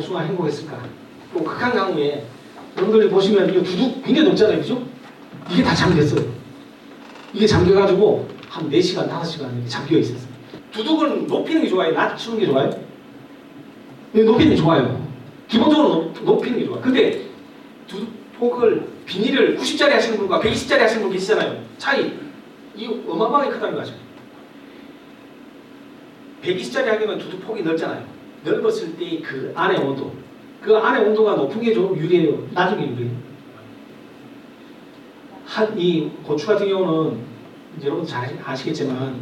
복숭아 행복했을까? 또 극한 강우에 여러분들이 보시면 이 두둑 굉장히 높잖아요, 그죠? 이게 다 잠겼어요. 이게 잠겨가지고 한 4시간, 5시간 이렇게 잠겨 있었어요. 두둑은 높이는 게 좋아요? 낮추는 게 좋아요? 높이는 게 좋아요. 기본적으로 높이는 게 좋아요. 근데 두둑폭을 비닐을 90짜리 하시는 분과 120짜리 하시는 분 계시잖아요. 차이 이거 어마어마하게 크다는 거죠. 120짜리 하면 두둑폭이 넓잖아요. 넓었을 때 그 안의 온도, 그 안의 온도가 높은 게 좀 유리해요, 낮은 게 유리해요. 이 고추 같은 경우는 이제 여러분 잘 아시겠지만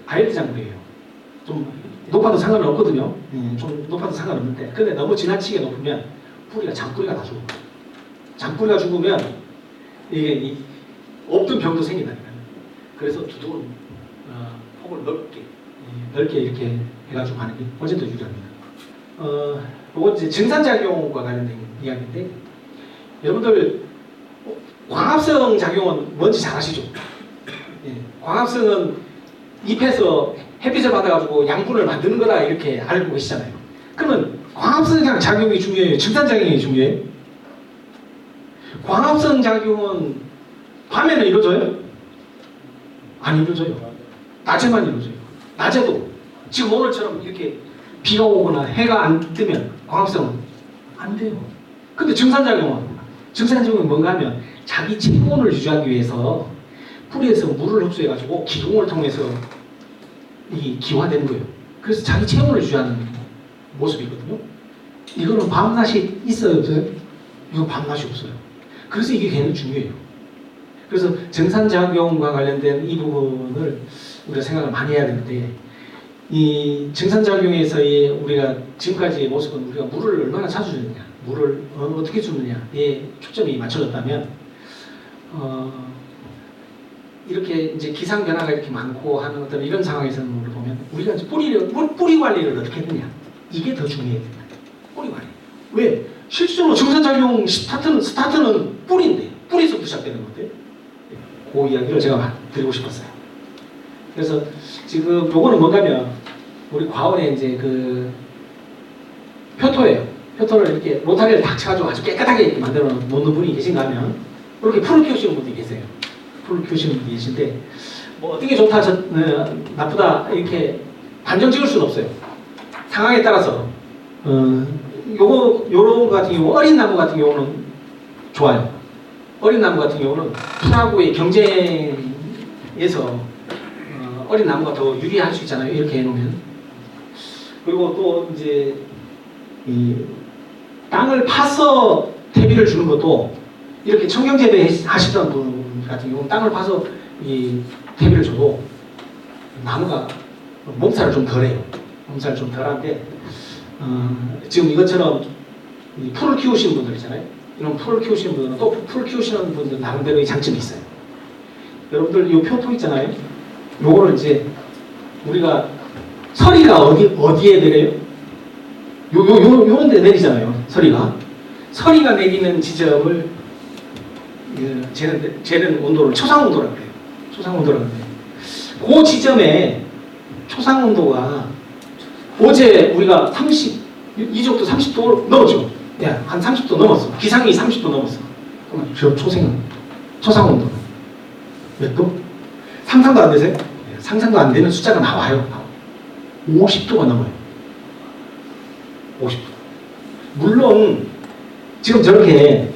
아일드 작물이에요. 좀 높아도 상관은 없거든요. 좀 높아도 상관없는데, 근데 너무 지나치게 높으면 뿌리가 장뿌리가 다 죽어요. 장뿌리가 죽으면 이게 없던 병도 생긴다니까요. 그래서 두둑은 폭을 넓게 이렇게 해가지고 하는 게 훨씬 더 유리합니다. 이건 이제 증산작용과 관련된 이야기인데, 여러분들 광합성 작용은 뭔지 잘 아시죠? 광합성은 잎에서 햇빛을 받아가지고 양분을 만드는 거다 이렇게 알고 계시잖아요. 그러면 광합성 작용이 중요해요? 증산작용이 중요해요? 광합성 작용은 밤에는 이루어져요? 안 이루어져요. 낮에만 이루어져요. 낮에도 지금 오늘처럼 이렇게 비가 오거나 해가 안 뜨면 광합성은 안 돼요. 근데 증산작용은 뭔가 하면 자기 체온을 유지하기 위해서 뿌리에서 물을 흡수해가지고 기둥을 통해서 이 기화되는 거예요. 그래서 자기 체온을 유지하는 모습이거든요. 이거는 밤낮이 있어요, 없어요? 이거 밤낮이 없어요. 그래서 이게 굉장히 중요해요. 그래서 증산작용과 관련된 이 부분을 우리가 생각을 많이 해야 되는데, 이 증산작용에서의 우리가 지금까지의 모습은 우리가 물을 얼마나 자주 주느냐, 물을 어떻게 주느냐에 초점이 맞춰졌다면, 이렇게 이제 기상 변화가 이렇게 많고 하는 어떤 이런 상황에서는 보면 우리가 이제 뿌리 관리를 어떻게 했느냐, 이게 더 중요해요. 뿌리 관리. 왜? 실질적으로 증산작용 스타트는 뿌리인데, 뿌리에서부터 시작되는 건데, 그 이야기를 제가 드리고 싶었어요. 그래서 지금 요거는 뭔가면 우리 과원에 이제 그 표토예요. 표토를 이렇게 로타리를 딱 쳐가지고 아주 깨끗하게 이렇게 만들어 놓는 분이 계신가 하면, 이렇게 풀을 키우시는 분들이 계세요. 풀을 키우시는 분이 계신데, 뭐 어떤 게 좋다, 나쁘다 이렇게 단정 지을 수는 없어요. 상황에 따라서 요런 거 같은 경우, 어린 나무 같은 경우는 좋아요. 어린 나무 같은 경우는 풀하고의 경쟁에서 어린 나무가 더 유리할 수 있잖아요. 이렇게 해놓으면. 그리고 또 이제 이 땅을 파서 퇴비를 주는 것도, 이렇게 청경재배 하시던 분 같은 경우는 땅을 파서 이 퇴비를 줘도 나무가 몸살을 좀 덜해요. 몸살을 좀 덜한데, 지금 이것처럼 이 풀을 키우시는 분들 있잖아요. 이런 풀을 키우시는 분들은 또 풀을 키우시는 분들 나름대로의 장점이 있어요. 여러분들 이 표토 있잖아요. 요거를 이제 우리가 서리가 어디에 내려요? 요런 데 내리잖아요. 서리가 내리는 지점을 재는 온도를 초상온도라고 해요. 초상온도라고 해요. 그 지점에 초상온도가 어제 우리가 이쪽도 30도 넘었죠. 예, 한 30도 넘었어. 기상이 30도 넘었어. 그러면 저 초상온도 몇 도? 상상도 안 되세요? 예, 상상도 안 되는 숫자가 나와요. 50도가 넘어요. 50도. 물론 지금 저렇게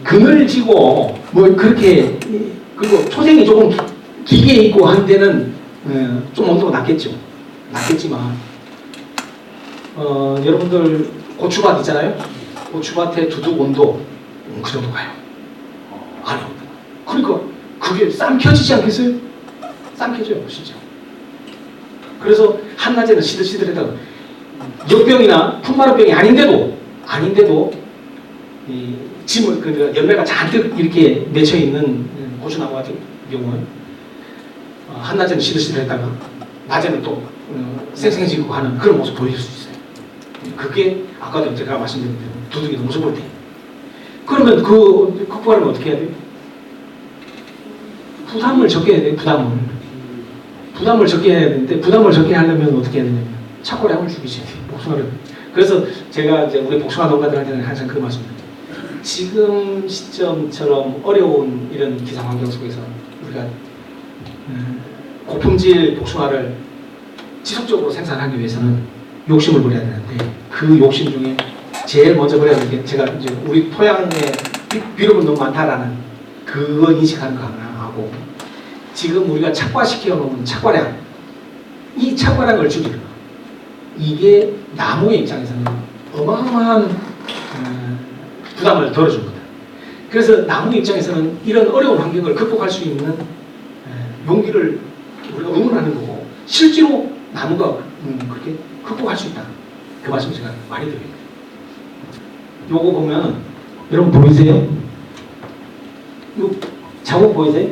그늘지고 뭐 그렇게, 그리고 초생이 조금 기게 있고 한 데는 좀 온도가 낮겠지만 여러분들 고추밭 있잖아요. 고추밭의 두둑 온도 그 정도 가요. 아니요. 그러니까 그게 쌈켜지지 않겠어요? 쌈켜져요, 진짜. 그래서 한낮에는 시들시들하다가 역병이나 풍마루병이 아닌데도 이 짐을, 그 열매가 잔뜩 이렇게 맺혀 있는 고추나무 같은 경우는 한낮에는 시들시들했다가 낮에는 또 쌩쌩해지고 하는 그런 모습 보일 수 있어요. 그게 아까도 제가 말씀드린 대로 두둑이 너무 적을 때. 그러면 그 극복하려면 어떻게 해야 돼요? 부담을 적게 해야 돼요. 부담을 적게 해야 되는데, 부담을 적게 하려면 어떻게 해야 되냐면 착고량을 죽이셔야 돼요. 복숭아를. 그래서 제가 이제 우리 복숭아 농가들한테는 항상 그 말씀드려요. 지금 시점처럼 어려운 이런 기상 환경 속에서 우리가 고품질 복숭아를 지속적으로 생산하기 위해서는 욕심을 부려야 되는데 그 욕심 중에 제일 먼저 버려야 되는 게 제가 이제 우리 토양에 비료분 너무 많다라는 그거 인식하는 거 하나 하고 지금 우리가 착과시켜 놓은 착과량 이 착과량을 줄이는 거 이게 나무의 입장에서는 어마어마한 부담을 덜어준 거다. 그래서 나무 입장에서는 이런 어려운 환경을 극복할 수 있는 용기를 우리가 응원하는 거고 실제로 나무가 그렇게 극복할 수 있다. 그 말씀 제가 많이 드립니다. 요거 보면 여러분 보이세요? 요 자국 보이세요?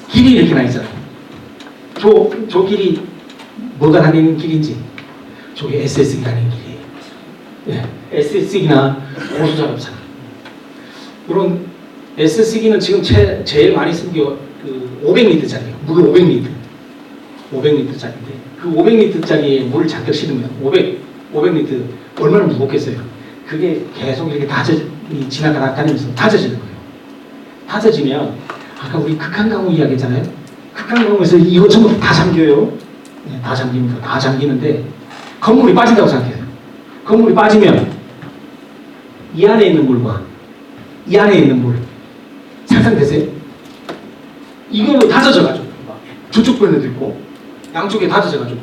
길이 이렇게 나 있잖아요. 저 길이 뭐가 다니는 길인지 저게 SS기 다니는 길이에요. 예, SS기나 고수작업차 이런 SS기는 지금 제일 많이 쓴 게 그 500리터짜리예요. 무게 500리터짜리인데 그 500리터짜리에 물을 잔뜩 실으면 500리터 얼마나 무겁겠어요. 그게 계속 이렇게 지나가다 다니면서 다져지는 거예요. 다져지면 아까 우리 극한강우 이야기했잖아요. 극한강우에서 이거 전부 다 잠겨요. 네, 다 잠깁니다. 다 잠기는데 건물이 빠진다고 생각해요. 건물이 빠지면 이 안에 있는 물과 이 안에 있는 물 상상되세요? 이걸로 다져져가지고 저쪽 편에도 있고 양쪽에 다져져가지고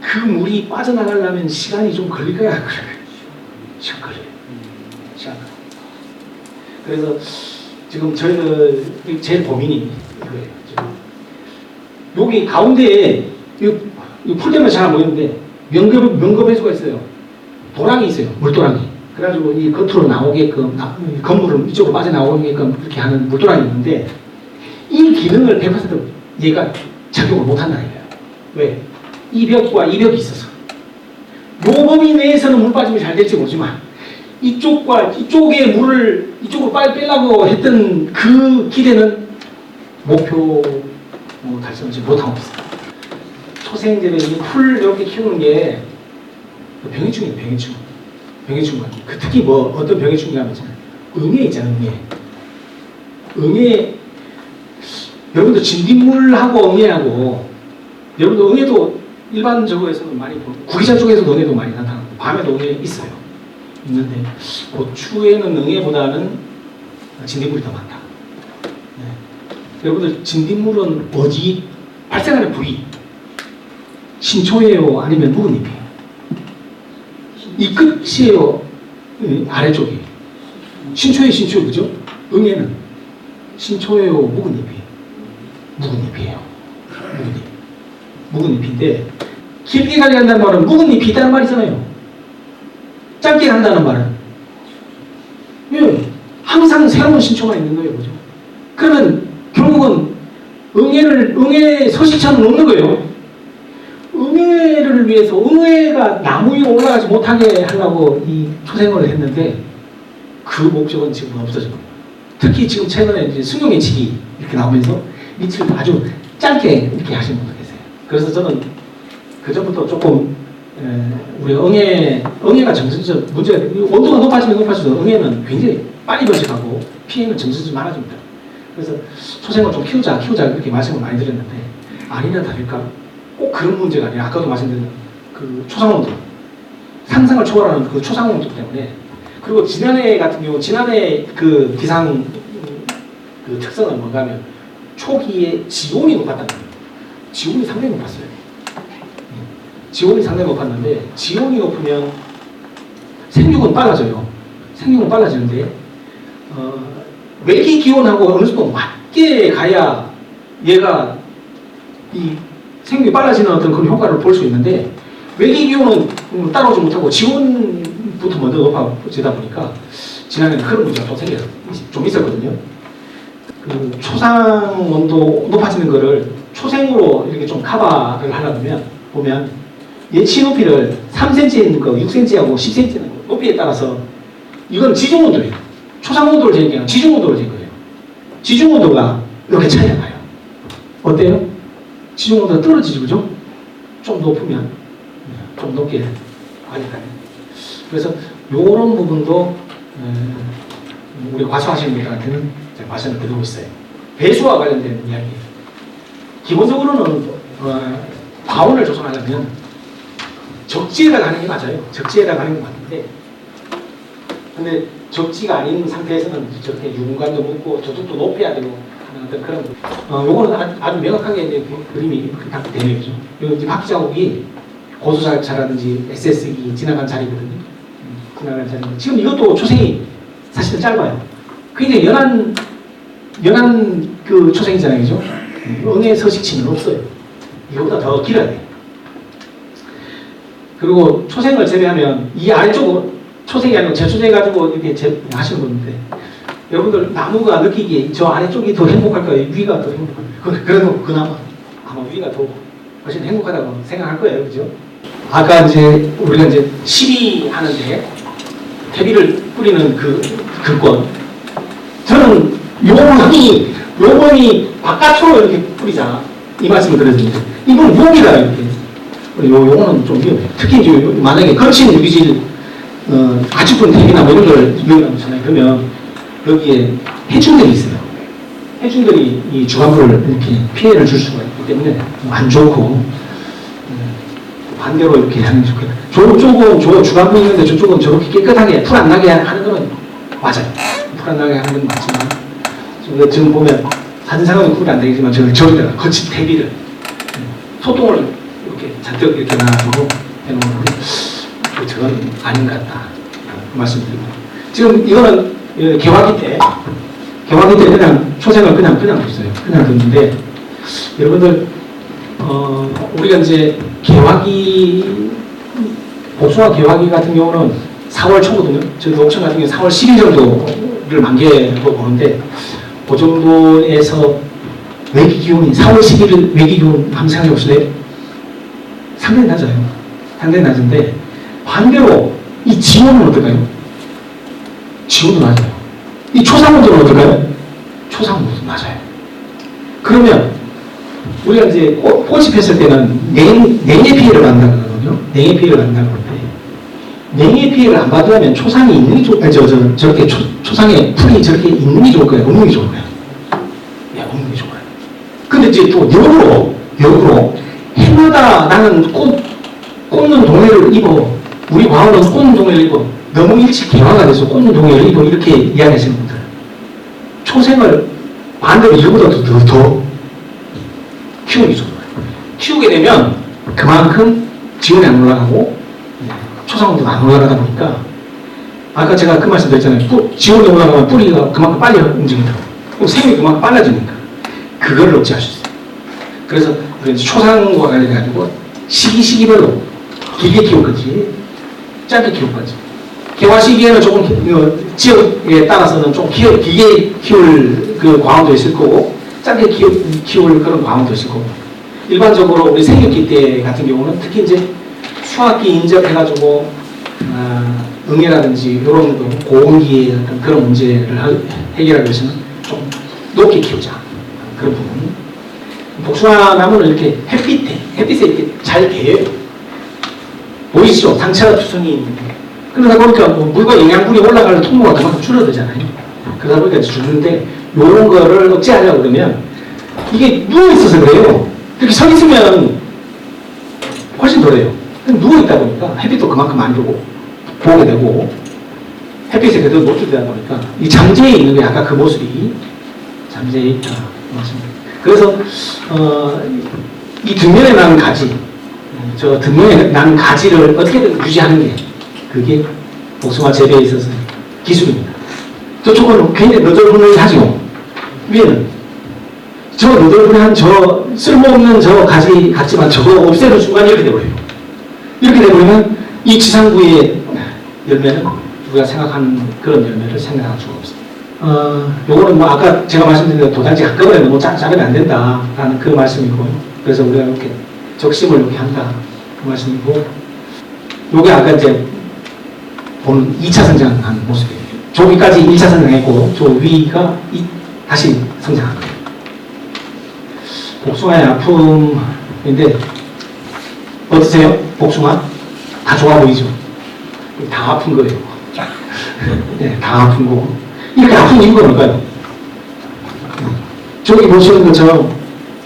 그 물이 빠져나가려면 시간이 좀 걸릴 거야. 그래. 시간 걸려요. 시간 걸려요. 그래서 지금 저희들 제일 고민이 이거예요. 지금 여기 가운데에 이 풀대면 잘 안 보이는데 명급해수가 있어요. 도랑이 있어요. 물도랑이. 그래가지고 이 겉으로 나오게끔 건물을 이쪽으로 빠져나오게끔 이렇게 하는 물도랑이 있는데 이 기능을 100% 얘가 작용을 못한다는 거예요. 왜? 이 벽과 이 벽이 있어서 요 범위 내에서는 물 빠짐이 잘 될지 모르지만 이쪽과 이쪽에 물을 이쪽으로 빨리 빼려고 했던 그 기대는 목표 달성하지 못하고 있어요. 초생들은 이 풀 이렇게 키우는 게 병해충이에요. 병해충 같은. 그 특히 어떤 병해충이라면 응애 있잖아요. 응애 여러분들 진딧물하고 응애하고 여러분들 응애도 일반적으로에서는 많이 구기자 쪽에서도 응애도 많이 나타나고 밤에도 응애 있어요. 있는데 고추에는 응애보다는 진딧물이 더 많다. 네. 여러분들 진딧물은 어디 발생하는 부위? 신초예요? 아니면 묵은 잎이에요? 이 끝이에요? 아래쪽이? 신초 그죠? 응애는 신초예요? 묵은 잎이에요? 묵은 잎이에요. 묵은 잎인데 길게 관리한다는 말은 묵은 잎이 있다는 말이잖아요. 짧게 한다는 말은 항상 새로운 신초가 있는 거예요. 그죠? 그러면 결국은 응애 서식처는 없는 거예요. 응애를 위해서 응애가 나무 위에 올라가지 못하게 하려고 이 초생을 했는데 그 목적은 지금 없어진 겁니다. 특히 지금 최근에 이제 승용예측이 이렇게 나오면서 밑을 아주 짧게 이렇게 하시는 분들 계세요. 그래서 저는 그 전부터 조금 우리 응애가 정신적 문제가 온도가 높아지면 높아질수록 응애는 굉장히 빨리 번식하고 피해는 정신적 많아집니다. 그래서 초생을 좀 키우자 이렇게 말씀을 많이 드렸는데 아니나 다를까 꼭 그런 문제가 아니라 아까도 말씀드린 그 초상온도 상상을 초월하는 그 초상온도 때문에 그리고 지난해 같은 경우 지난해 그 기상 그 특성은 뭔가 하면 초기에 지온이 높았다는 거예요. 지온이 상당히 높았어요. 지온이 상당히 높았는데 지온이 높으면 생육은 빨라져요. 생육은 빨라지는데 외기 기온하고 어느 정도 맞게 가야 얘가 이 생육이 빨라지는 어떤 그런 효과를 볼 수 있는데 외기 기온은 따라오지 못하고 지온부터 먼저 높아지다 보니까 지난해는 그런 문제가 좀 있었거든요. 그 초상 온도 높아지는 거를 초생으로 이렇게 좀 커버를 하려면 보면 예치 높이를 3cm 있는 거, 6cm하고 10cm 있는 거 높이에 따라서 이건 지중 온도예요. 초상 온도를 재는 게 아니라 지중 온도를 잰 거예요. 지중 온도가 이렇게 차이가 나요. 어때요? 지중 온도가 떨어지죠, 그죠? 좀 높으면 좀 높게 하니까요. 그래서 요런 부분도 우리 과수하시는 분들한테는 제가 말씀을 드리고 있어요. 배수와 관련된 이야기. 기본적으로는 과온을 조성하려면 적지에다 가는 게 맞아요. 적지에다 가는 게 맞는데, 근데 적지가 아닌 상태에서는 저렇게 유공간도 묻고 저쪽도 높여야 되고 하는 어떤 그런 요거는 아주 명확하게 이제 그림이 딱 되네요. 여기 바퀴 자국이 고수자라든지 SS기 지나간 자리거든요. 지나간 자리. 지금 이것도 초생이 사실은 짧아요. 굉장히 연한 그 초생이잖아요, 그죠? 응의 서식치는 없어요. 이거보다 더 길어야 돼. 그리고 초생을 제외하면 이 아래쪽으로 초생이 아니고 제초생 가지고 이렇게 하시는 분인데, 여러분들 나무가 느끼기에 저 아래쪽이 더 행복할까요? 위가 더 행복할까요? 그래도 그나마 아마 위가 더 훨씬 행복하다고 생각할 거예요, 그죠? 아까 이제 우리가 이제 시비 하는데 퇴비를 뿌리는 그 건, 저는 요번이 바깥으로 이렇게 뿌리자 이 말씀을 드렸습니다. 이건 무기다 이렇게. 요거는 좀 위험해요. 특히 이제 만약에 거친 유기질 아주 큰 퇴비나 뭐 이런 걸 이용하고 있잖아요. 그러면 여기에 해충들이 있어요. 해충들이 이 주간물을 이렇게 피해를 줄 수가 있기 때문에 안 좋고, 반대로 이렇게 하는 게 좋겠다. 저쪽은 저 주간물이 있는데 저쪽은 저렇게 깨끗하게 풀 안 나게 하는 거는 맞아요. 풀 안 나게 하는 건 맞지만, 지금 보면 사진상은 구분이 안 되겠지만 저기다가 거친 퇴비를 소똥을 이렇게 잔뜩 이렇게 놔두고 해놓은 게 저건 아닌 것 같다 그 말씀드립니다. 지금 이거는 개화기 때 그냥 초생을 그냥 뒀어요. 그냥 뒀는데, 여러분들 우리가 이제 개화기, 복숭아 개화기 같은 경우는 4월 초거든요. 저희 옥천 같은 경우 4월 10일 정도를 만개로 보는데, 그 정도에서 외기 기온이 4월 11일 외기 기온 한번 생각해 보실래요? 상당히 낮아요. 상당히 낮은데, 반대로 이 지온은 어떨까요? 지온도 낮아요. 이 초상온도는 어떨까요? 초상온도도 낮아요. 그러면 우리가 이제 꽃이 폈을 때는 냉해 피해를 받는다고 그러거든요. 냉해 피해를 받는다고 그러는데, 냉해 피해를 안 받으려면 초상이 있는 게 저렇게 초상에 풀이 저렇게 있는 게 좋을 거예요? 없는 게 좋을 거예요? 예, 없는 게 좋아요. 근데 이제 또 역으로 해마다 나는 꽂는 동해를 입어, 우리 과거는 꽂는 동해를 입어, 너무 일찍 개화가 돼서 꽂는 동해를 입어, 이렇게 이야기하시는 분들, 초생을 반대로 이거보다 더 키우기 좋아요. 키우게 되면 그만큼 지온이 안 올라가고 초상온도가 안 올라가다 보니까, 아까 제가 그 말씀 드렸잖아요. 지온이 올라가면 뿌리가 그만큼 빨리 움직인다고. 그럼 생육이 그만큼 빨라지니까 그거를 억제할 수 있어요. 그래서 초상과 관련해가지고 시기별로 길게 키울 건지 짧게 키울 건지, 개화 시기에는 조금 지역에 따라서는 좀 길게 키울 그 광원도 있을 거고, 짧게 키울 그런 광원도 있을 거고, 일반적으로 우리 생육기 때 같은 경우는 특히 이제 수학기 인접해가지고 응애라든지 이런 고온기의 어떤 그런 문제를 해결하기 위해서는 좀 높게 키우자, 그런 부분. 복숭아 나무는 이렇게 햇빛에 이렇게 잘 개요. 보이시죠? 상처 투성이 있는데. 그러다 보니까 물과 영양분이 올라가는 통로가 그만큼 줄어들잖아요. 그러다 보니까 죽는데, 이런 거를 억제하려고 그러면, 이게 누워있어서 그래요. 이렇게 서 있으면 훨씬 덜해요. 누워있다 보니까 햇빛도 그만큼 안 들고 보게 되고, 햇빛에 그대로 노출되다 보니까 이 잠재에 있는 게 아까 그 모습이 잠재에 있다. 맞습니다. 그래서 이 뒷면에 나는 가지, 저 뒷면에 나는 가지를 어떻게든 유지하는 게, 그게 복숭아 재배에 있어서 기술입니다. 저쪽은 굉장히 너덜너덜하죠. 위에는 저 너덜너덜한 저 쓸모없는 저 가지 같지만 저거 없애는 순간 이렇게 돼버려요. 이렇게 돼버리면 이 지상부의 열매는 우리가 생각하는 그런 열매를 생각할 수가 없습니다. 요거는 뭐 아까 제가 말씀드린 대로 도단지 한꺼번에 너무 자르면 안 된다라는 그 말씀이고요. 그래서 우리가 이렇게 적심을 이렇게 한다 그 말씀이고, 요게 아까 이제 보는 2차 성장한 모습이에요. 저기까지 1차 성장했고, 저 위가 다시 성장한 거예요. 복숭아의 아픔인데, 어떠세요? 복숭아? 다 좋아 보이죠? 다 아픈 거예요. 네, 다 아픈 거고. 이렇게 아픈 이유가 뭘까요? 저기 보시는 것처럼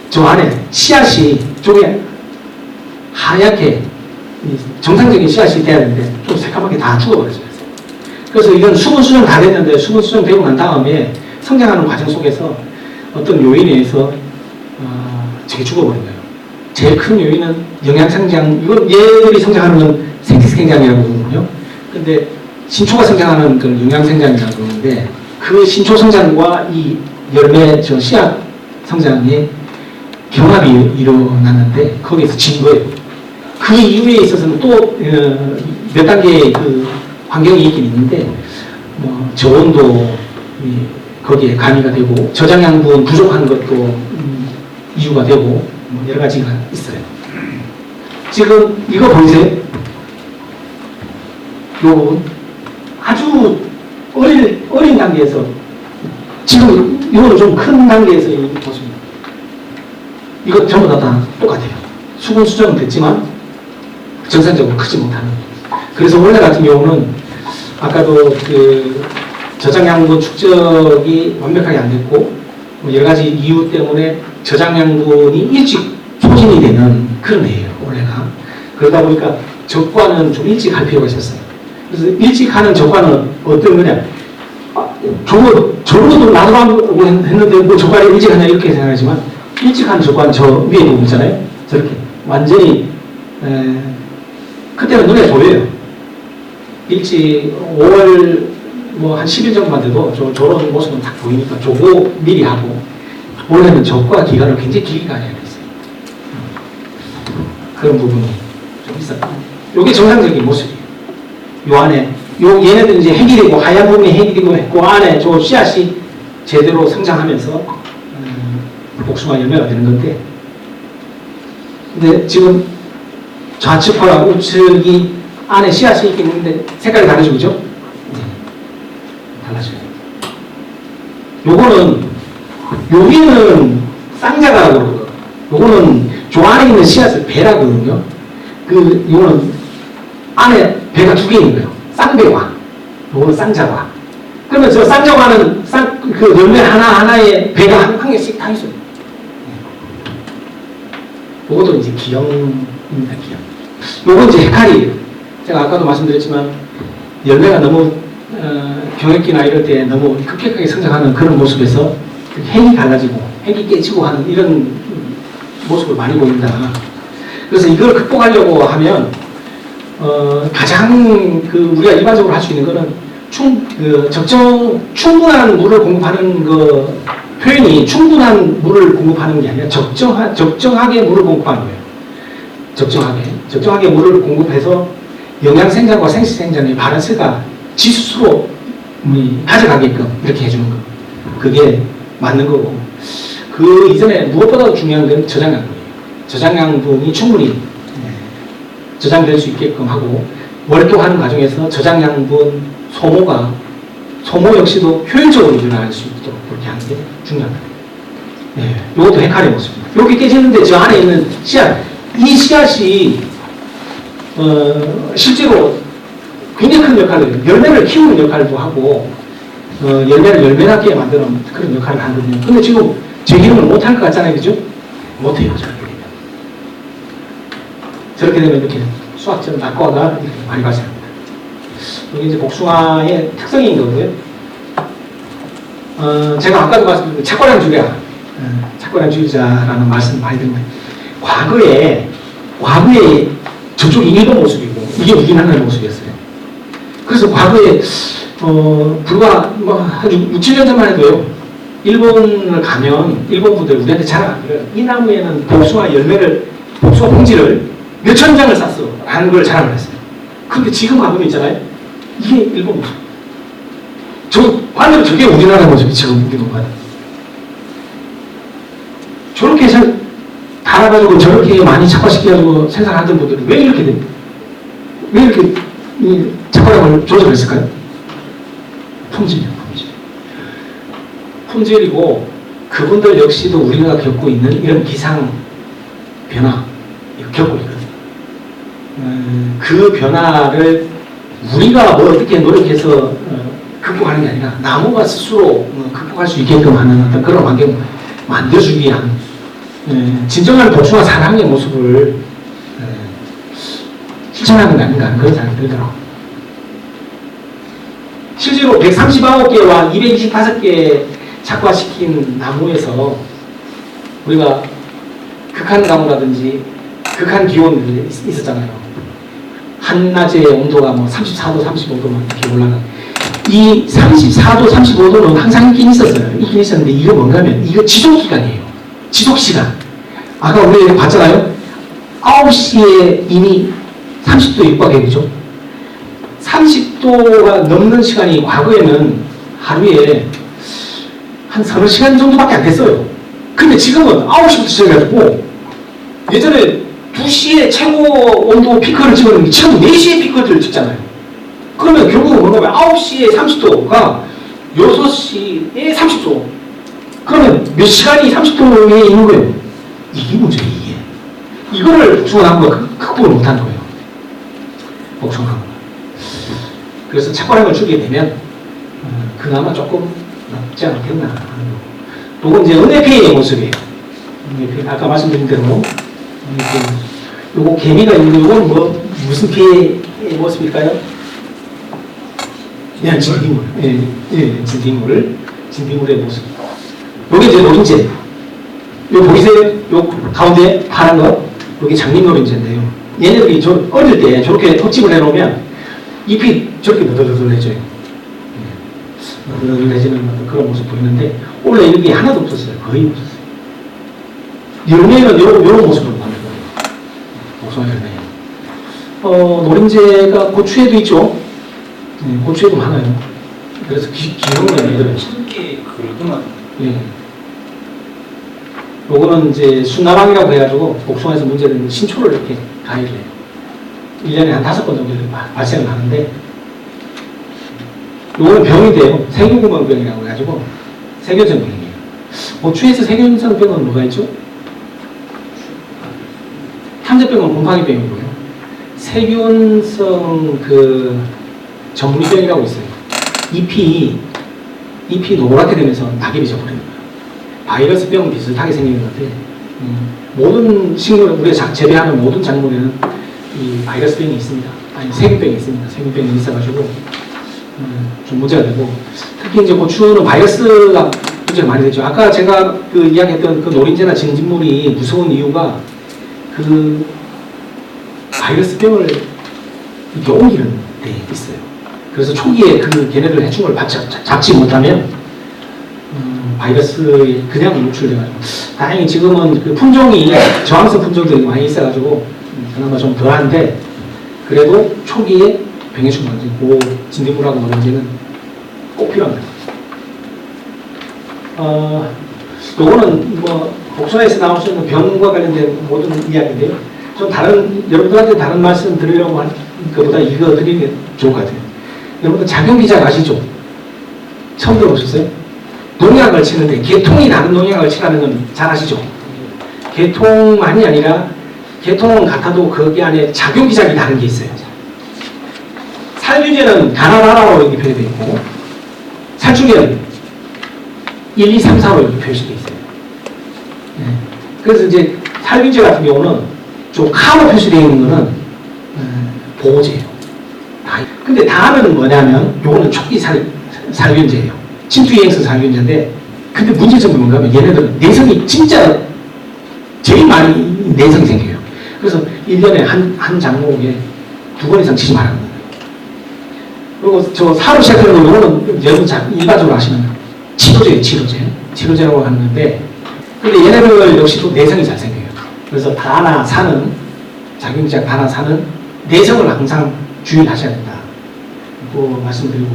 저 안에 씨앗이 쪽에 하얗게 정상적인 씨앗이 돼야 되는데 좀 새까맣게 다 죽어버렸어요. 그래서 이건 수분 수정 다 됐는데 수분 수정 되고 난 다음에 성장하는 과정 속에서 어떤 요인에 의해서 저게 죽어버린 거예요. 제일 큰 요인은 영양성장, 이건 얘들이 성장하는 건 생식생장이라고 그러거든요. 근데 신초가 성장하는 그 영양생장이라고 그러는데 그 신초 성장과 이 열매, 저 씨앗 성장에 경합이 일어났는데 거기에서 진 거예요. 그 이후에 있어서는 또 몇 단계의 그 환경이 있긴 있는데 뭐 저온도 거기에 가미가 되고 저장양분 부족한 것도 이유가 되고 뭐 여러 가지가 있어요. 지금 이거 보이세요? 요 아주 어린 단계에서 지금 이거는 좀 큰 단계에서 보십니다. 이거 전부 다 똑같아요. 수분 수정은 됐지만 정상적으로 크지 못하는. 그래서 원래 같은 경우는 아까도 그 저장양분 축적이 완벽하게 안 됐고 뭐 여러 가지 이유 때문에 저장양분이 일찍 소진이 되는 그런 애예요. 원래가. 그러다 보니까 적과는 좀 일찍 할 필요가 있었어요. 그래서 일찍 하는 적과는 어떤 거냐? 저거도 나도 하고 했는데 뭐 적과를 일찍 하냐 이렇게 생각하지만 일찍 하는 적과는 저 위에 부분 있잖아요. 저렇게 완전히 그때는 눈에 보여요. 일찍 5월 뭐 한 10일 정도만 돼도 저런 모습은 딱 보이니까 저거 미리 하고 원래는 적과 기간을 굉장히 길게 가져야 됐어요. 그런 부분이 좀 있었고 이게 정상적인 모습이에요. 요 안에 얘네들 이제 핵이 되고 하얀 부분이 핵이 되고 그 안에 저 씨앗이 제대로 성장하면서 복숭아 열매가 되는 건데 근데 지금 좌측과 우측이 안에 씨앗이 있긴 있는데 색깔이 다르죠, 그죠? 네. 달라져요. 요거는 여기는 쌍자가라고 그러거든요. 요거는 저 안에 있는 씨앗을 배라고 그러거든요. 요거는 안에 배가 두 개 있는 거예요. 쌍배화. 요거는 쌍자화. 그러면 저 쌍자화는 그 열매 하나하나에 배가 한 개씩 다 있어요. 요것도 이제 기형입니다, 기형. 요건 이제 헤카리예요. 제가 아까도 말씀드렸지만 열매가 너무 경획기나 이럴 때 너무 급격하게 성장하는 그런 모습에서 핵이 갈라지고 핵이 깨지고 하는 이런 모습을 많이 보인다. 그래서 이걸 극복하려고 하면 가장 우리가 일반적으로 할 수 있는 거는 충분한 물을 공급하는 그 표현이 충분한 물을 공급하는 게 아니라 적정하게 물을 공급하는 거예요. 적정하게 물을 공급해서 영양생장과 생식생장의 밸런스가 지수로 가져가게끔 이렇게 해주는 거. 그게 맞는 거고. 그 이전에 무엇보다도 중요한 건 저장양분이에요. 저장양분이 충분히 저장될 수 있게끔 하고 월도하는 과정에서 저장양분 소모 역시도 효율적으로 일어날 수 있도록 그렇게 하는 게 중요합니다. 네, 이것도 헤카리의 모습입니다. 여기 깨지는데 저 안에 있는 씨앗, 이 씨앗이 실제로 굉장히 큰 역할을 해요. 열매를 키우는 역할도 하고 열매를 열매나게 만드는 그런 역할을 하거든요. 근데 지금 제 기능을 못할 것 같잖아요, 그죠? 못해요, 저렇게 되면 이렇게 수확적 낙과가 이렇게 많이 발생합니다. 여기 이제 복숭아의 특성인 거고요. 제가 아까도 말씀드린 착과량주의자라는 말씀 많이 듣는데 과거에 저쪽이 일본 모습이고 이게 우리나라의 모습이었어요. 그래서 과거에 불과 한 6, 7년 전만 해도요. 일본을 가면 일본 분들 우리한테 자랑하기를 이 나무에는 복숭아 봉지를 몇천 장을 쌌어 라는 걸 자랑을 했어요. 근데 지금 가보면 있잖아요. 이게 일본 모습. 반대로 저게 우리나라 모습이 지금 우리 공간. 저렇게 해서 달아가지고 저렇게 많이 착화시켜가지고 생산하던 분들은 왜 이렇게 착화량을 조절했을까요? 품질이고 그분들 역시도 우리가 겪고 있는 이런 기상 변화 이거 겪고 있거든요. 그 변화를 우리가 뭐 어떻게 노력해서 극복하는 게 아니라 나무가 스스로 극복할 수 있게끔 하는 어떤 그런 환경을 만들어주기 위한 진정한 도충과 사랑의 모습을 실천하는 게 아닌가 하는 그런 생각이 들더라고요. 실제로 139개와 225개 착화시킨 나무에서 우리가 극한 가무라든지 극한 기온이 있었잖아요. 한낮의 온도가 뭐 34도, 35도만 이렇게 올라가는. 이 34도, 35도는 항상 있긴 있었어요. 있긴 있었는데 이거 뭔가 하면 이거 지속기간이에요. 지속시간. 아까 우리 봤잖아요. 9시에 이미 30도 육박이죠. 30도가 넘는 시간이 과거에는 하루에 한 3시간 정도밖에 안 됐어요. 근데 지금은 9시부터 시작해가지고 예전에 2시에 최고 온도 피크를 찍었는 게 지금 4시에 피크를 찍잖아요. 그러면 결국은 뭐냐면 9시에 30도가 6시에 30도. 그러면 몇 시간이 30도에 있는 거예요. 이게 문제예요, 이게. 이거를 복숭아나무가 극복을 못한 거예요. 복숭아나무가. 그래서 착과량을 주게 되면 그나마 조금 낫지 않겠나 하는 거. 요건 이제 은혜페이의 모습이에요. 은혜페이. 아까 말씀드린 대로 은혜페이. 요거 개미가 있는 요건 뭐 무슨 피의 모습일까요? 그냥 진딧물. 예, 진딧물의 모습. 요게 이제 노린재. 요 보이세요? 요 가운데 파란 거? 요게 장미 노린재인데요. 얘네들이 어릴 때 저렇게 헛집을 해놓으면 잎이 저렇게 너덜너덜해져요. 너덜너덜해지는 그런 모습 보이는데 원래 이게 하나도 없었어요. 거의 없었어요. 열매는 요런 모습으로 만든 거예요. 복숭아 열매. 노린재가 고추에도 있죠. 고추에도 많아요. 그래서 기형을 만들어요. 신기 그러더만. 예. 요거는 이제 순나방이라고 해가지고 복숭아에서 문제는 신초를 이렇게 가해를 해요. 1년에 한 5번 정도 발생을 하는데 요거는 병인데요. 세균구멍병이라고 해가지고 세균성병이에요. 고추에서 세균성병은 뭐가 있죠? 탐제병은 곰팡이병이고요. 세균성 정리병이라고 있어요. 잎이 노랗게 되면서 낙엽이 져버리는 거예요. 바이러스병은 비슷하게 생기는 건데 모든 식물, 우리가 재배하는 모든 작물에는 이 바이러스병이 있습니다. 아니 세균병이 있습니다. 세균병이 있어가지고 좀 문제가 되고 특히 이제 고추는 바이러스가 문제가 많이 되죠. 아까 제가 이야기했던 그 노린재나 진딧물이 무서운 이유가 그 바이러스병을 이렇게 옮기는 데 있어요. 그래서 초기에 그 걔네들 해충을 잡지 못하면 바이러스에 그냥 노출돼가지고 다행히 지금은 그 품종이 저항성 품종들이 많이 있어가지고 그나마 좀 덜한데 그래도 초기에 병해충 만들고 진딧물하고 노린재는 꼭 필요합니다. 요거는 뭐 복숭아에서 나올 수 있는 병과 관련된 모든 이야기인데요. 좀 여러분들한테 다른 말씀 드리려고 하는 것보다 이거 드리는 게 좋을 것 같아요. 여러분들 작용기작 아시죠? 처음 들어보셨어요? 농약을 치는데 개통이 나는 농약을 치라는 건 잘 아시죠? 개통만이 아니라 개통은 같아도 거기 안에 작용기작이 다른 게 있어요. 살균제는 가나다라로 이렇게 표시되어 있고 살충제는 1, 2, 3, 4로 이렇게 표시되어 있어요. 그래서 이제 살균제 같은 경우는 좀 카로 표시되어 있는 거는 보호제예요. 근데 다는 뭐냐면 요거는 초기 살균제예요. 침투이행성 살균제인데 근데 문제점이 뭔가 하면 얘네들은 내성이 진짜 제일 많이 내성이 생겨요. 그래서 1년에 한 작목에 2번 이상 치지 말라는 거예요. 그리고 저 사로 시작하는 거는 여러분 일반적으로 아시는 치료제예요. 치료제라고 하는데 근데 얘네들 역시도 내성이 잘 생겨요. 그래서 다나 사는 작용기작 다나 사는 내성을 항상 주의를 하셔야 된다. 그 말씀드리고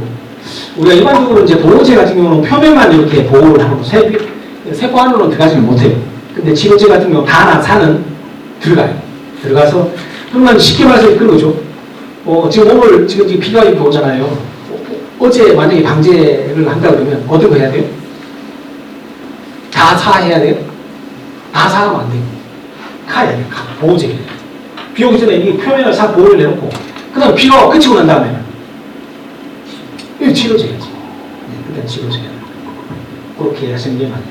우리가 일반적으로 이제 보호제 같은 경우는 표면만 이렇게 보호를 하고 세포 안으로는 들어가지는 못해요. 근데 치료제 같은 경우 다나 사는 들어가요. 들어가서 그러면 쉽게 말해서 그런 거죠. 지금 오늘 지금 비가 이렇게 오잖아요. 어제 만약에 방제를 한다 그러면 어떤 거 해야 돼요? 다 사해야 돼요? 다 사하면 안 돼요. 카야 돼요. 보호제. 비 오기 전에 이 표면을 싹 보호를 해놓고 그 다음에 비가 그치고 난 다음에 이거 치료제야지. 그 다음에 치료제. 그렇게 하시는 게 맞아요.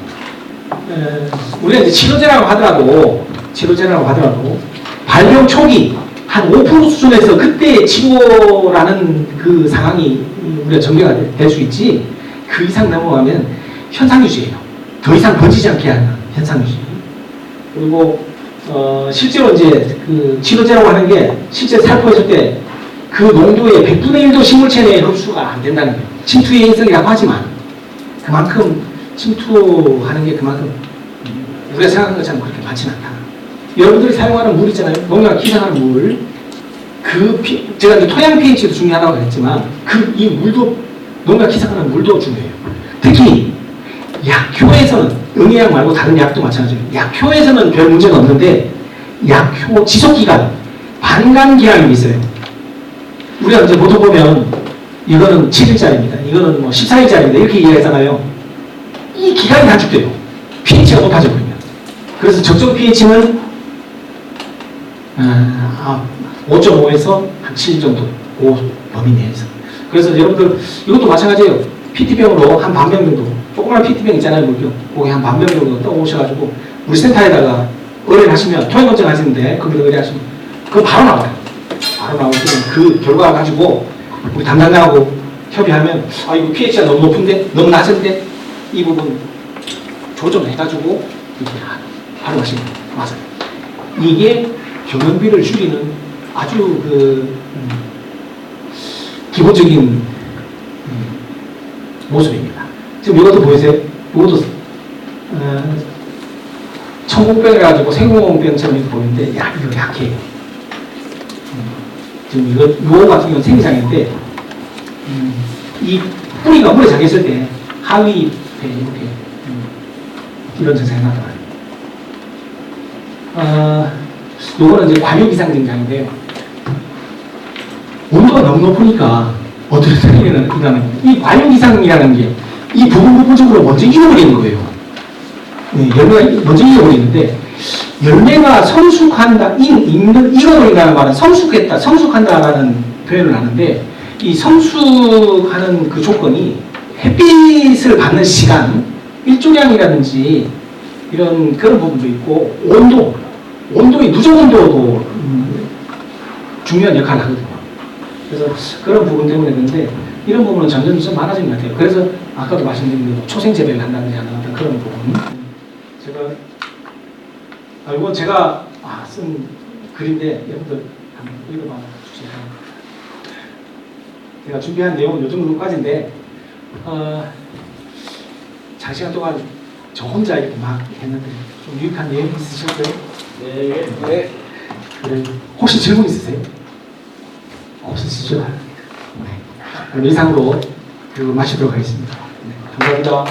우리가 이제 치료제라고 하더라도 발병 초기 한 5% 수준에서 그때 치료라는 그 상황이 우리가 전개가 될 수 있지, 그 이상 넘어가면 현상 유지예요. 더 이상 번지지 않게 하는 현상 유지. 그리고 실제로 이제 그 치료제라고 하는 게 실제 살포했을 때 그 농도의 100분의 1도 식물체 내에 흡수가 안 된다는 거예요. 침투해성이라고 하지만 그만큼 침투하는 게 그만큼 우리가 생각하는 것처럼 그렇게 많지는 않다. 여러분들이 사용하는 물 있잖아요. 농약 기생하는 물. 제가 이제 토양 pH도 중요하다고 했지만 이 물도, 농약 기생하는 물도 중요해요. 특히 약효에서는, 응애약 말고 다른 약도 마찬가지예요. 약효에서는 별 문제가 없는데 약효 지속기간, 반감기한이 있어요. 우리가 이제 보통 보면 이거는 7일짜리입니다. 이거는 뭐 14일짜리입니다. 이렇게 이야기하잖아요. 이 기간이 단축돼요. pH가 높아져 버리면. 그래서 적정 pH는 5.5에서 한 7 정도, 그 범위 내에서. 그래서 여러분들 이것도 마찬가지예요. PT병으로 한 반병 정도, 조그만 PT병 있잖아요, 물병. 거기 한 반병 정도 떠오셔가지고 우리 센터에다가 의뢰를 하시면, 토양 검증 하시는데 거기다 의뢰하시면 그거 바로 나와요. 바로 나오면 그 결과 가지고 우리 담당자하고 협의하면, 이거 pH가 너무 높은데, 너무 낮은데 이 부분 조정해가지고 이렇게 바로 하시면 맞아요. 이게 병원비를 줄이는 아주 기본적인 모습입니다. 지금 이것도 보이세요? 이것도 천공병을 가지고 생공병처럼 이렇게 보이는데, 이거 약해요. 지금 요 같은 경우는 생장인데, 이 뿌리가 물에 잠겼을 때 하위에 이렇게 이런 증상이 나타나요. 요거는 이제 과육이상 증상인데요. 온도가 너무 높으니까 어떻게 일어나는 거예요? 이 과육이상이라는 게 이 부분적으로 먼저 익어버리는 거예요. 열매가 먼저 익어버리는데, 열매가 성숙한다, 익어버린다는 말은 성숙했다, 성숙한다라는 표현을 하는데, 이 성숙하는 그 조건이 햇빛을 받는 시간, 일조량이라든지 이런 그런 부분도 있고, 온도의 누적 온도도 중요한 역할을 하거든요. 그래서 그런 부분 때문에 그런데, 이런 부분은 점점 좀 많아진 것 같아요. 그래서 아까도 말씀드린 대로 초생 재배를 한다든지 하는 그런 부분. 이건 제가 쓴 글인데 여러분들 한번 읽어봐 주세요. 제가 준비한 내용은 요 정도까지인데, 장시간 동안 저 혼자 이렇게 막 했는데 좀 유익한 내용이 있으셨어요? 네. 그래. 혹시 질문 있으세요? 없으시죠? 네. 그럼 이상으로 마치도록 하겠습니다. 네, 감사합니다.